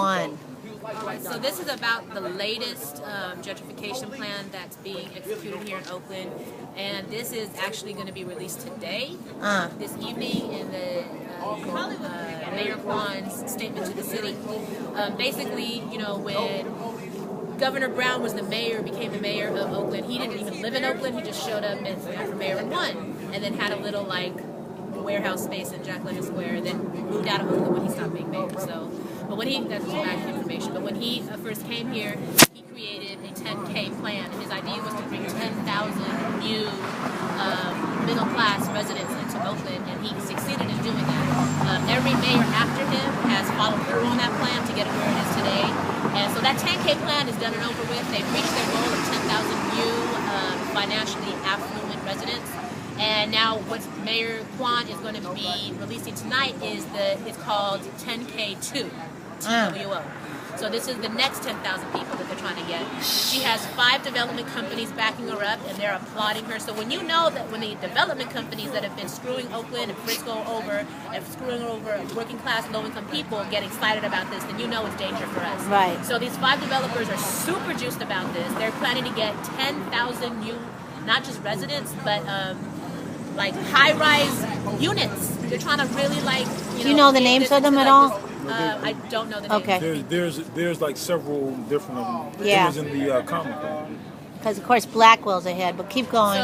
one? So this is about the latest gentrification plan that's being executed here in Oakland, and this is actually going to be released today, this evening, in the Mayor Kwan's statement to the city. Basically, you know, when Governor Brown was the mayor, became the mayor of Oakland, he didn't even live in Oakland. He just showed up as mayor and won, and then had a little like warehouse space in Jack London Square, and then moved out of Oakland when he stopped being mayor. So. But when that's back information. But when he first came here, he created a 10K plan, and his idea was to bring 10,000 new middle-class residents into Oakland, and he succeeded in doing that. Every mayor after him has followed through on that plan to get it where it is today. And so that 10K plan is done and over with. They've reached their goal of 10,000 new financially affluent residents. And now what Mayor Kwan is going to be releasing tonight is it's called 10K2. TWO. So this is the next 10,000 people that they're trying to get. She has 5 development companies backing her up, and they're applauding her. So when you know that when the development companies that have been screwing Oakland and Frisco over and screwing over working class, low-income people get excited about this, then you know it's danger for us. Right. So these 5 developers are super juiced about this. They're planning to get 10,000 new, not just residents, but like high-rise units. They're trying to really like, Do you know the names of them at all? I don't know the names. Okay. There's like several different of them. Yeah. It was in the comic. Because of course Blackwell's ahead, but keep going.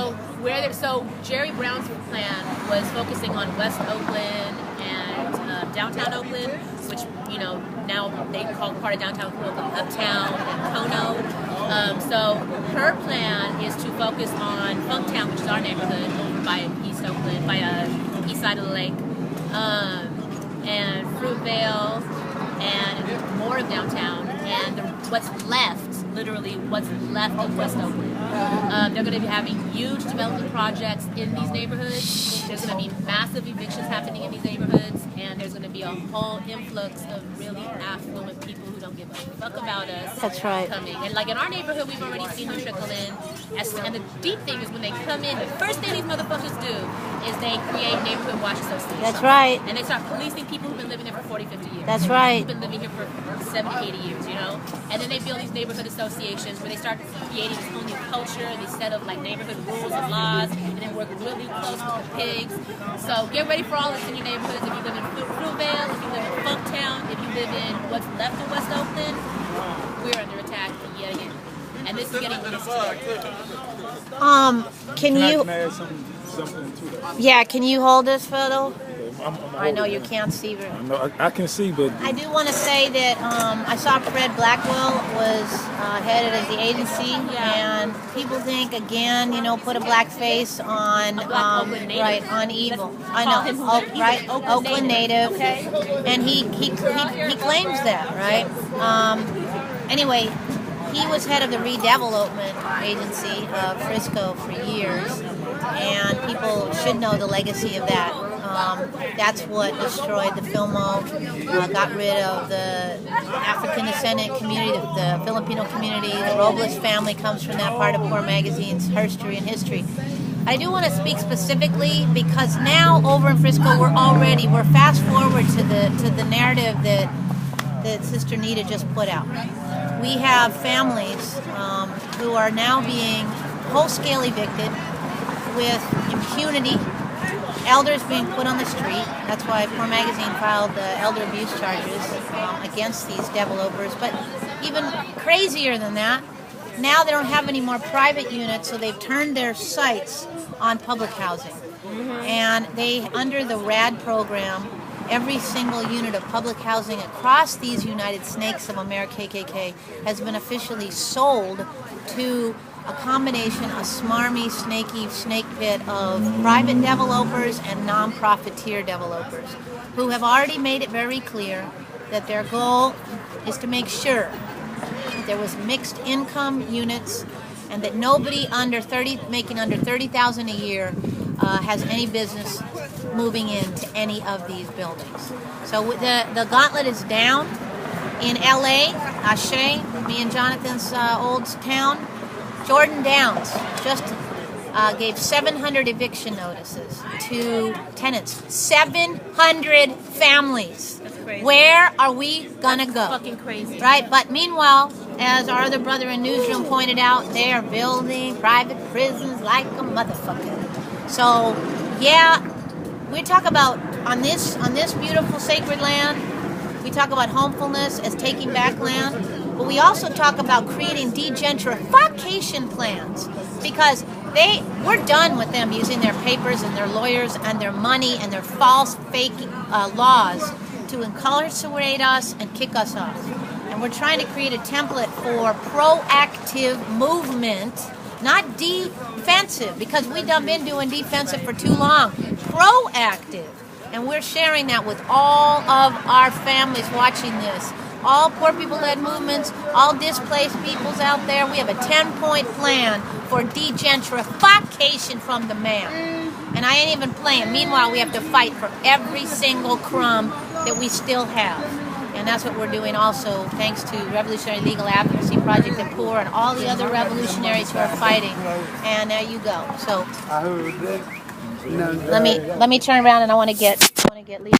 So Jerry Brown's plan was focusing on West Oakland and downtown Oakland, which now they call part of downtown Oakland Uptown and Kono. So her plan is to focus on Funktown, which is our neighborhood over by East Oakland, by east side of the lake, and Fruitvale, and more of downtown, and what's left, literally what's left of West Oakland. They're going to be having huge development projects in these neighborhoods. There's going to be massive evictions happening in these neighborhoods, and there's going to be a whole influx of really affluent people who don't give a fuck about us. That's right. Coming. And like in our neighborhood, we've already seen them trickle in. And the deep thing is when they come in, the first thing these motherfuckers do is they create neighborhood watch associations. That's right. And they start policing people who've been living there for 40, 50 years. That's right. Who've been living here for 70, 80 years, And then they build these neighborhood associations where they start creating this whole new culture, this set of like neighborhood rules and laws, and then work really close with the pigs. So get ready for all this in your neighborhoods. If you live in Fruitvale, if you live in Funktown, if you live in what's left of West Oakland, we're under attack yet again. And this is getting released today. Can I add something to that? Yeah, can you hold this photo? I know you can't see very well. I can see, but I do want to say that I saw Fred Blackwell was headed as the agency, and people think again, put a black face on right on evil. I know, right? Oakland native, and he claims that, right? Anyway, he was head of the redevelopment agency of Frisco for years, and people should know the legacy of that. That's what destroyed the Filmo, got rid of the African descendant community, the Filipino community. The Robles family comes from that part of Poor Magazine's history. I do want to speak specifically because now over in Frisco we're fast forward to the narrative that Sister Nita just put out. We have families who are now being whole-scale evicted with impunity. Elders being put on the street. That's why Poor Magazine filed the elder abuse charges against these developers. But even crazier than that, now they don't have any more private units, so they've turned their sights on public housing. And they, under the RAD program, every single unit of public housing across these United Snakes of America KKK has been officially sold to a combination, a smarmy, snaky snake pit of private developers and non-profiteer developers who have already made it very clear that their goal is to make sure that there was mixed income units and that nobody making under $30,000 a year has any business moving into any of these buildings. So the gauntlet is down in LA, Ashe, me and Jonathan's old town. Jordan Downs just gave 700 eviction notices to tenants. 700 families crazy. Where are we gonna go? Fucking crazy. Right? But meanwhile, as our other brother in Newsroom pointed out, they are building private prisons like a motherfucker. So, yeah, we talk about on this beautiful sacred land, we talk about homefulness as taking back land, but we also talk about creating de-gentrification plans, because we're done with them using their papers and their lawyers and their money and their false fake laws to incarcerate us and kick us off. And we're trying to create a template for proactive movement, not defensive, because we've been doing defensive for too long. Proactive. And we're sharing that with all of our families watching this. All poor people-led movements, all displaced peoples out there. We have a 10-point plan for de-gentrification from the man. And I ain't even playing. Meanwhile, we have to fight for every single crumb that we still have. And that's what we're doing also, thanks to Revolutionary Legal Advocacy Project and POOR and all the other revolutionaries who are fighting. And there you go. So let me turn around, and I want to get Lisa.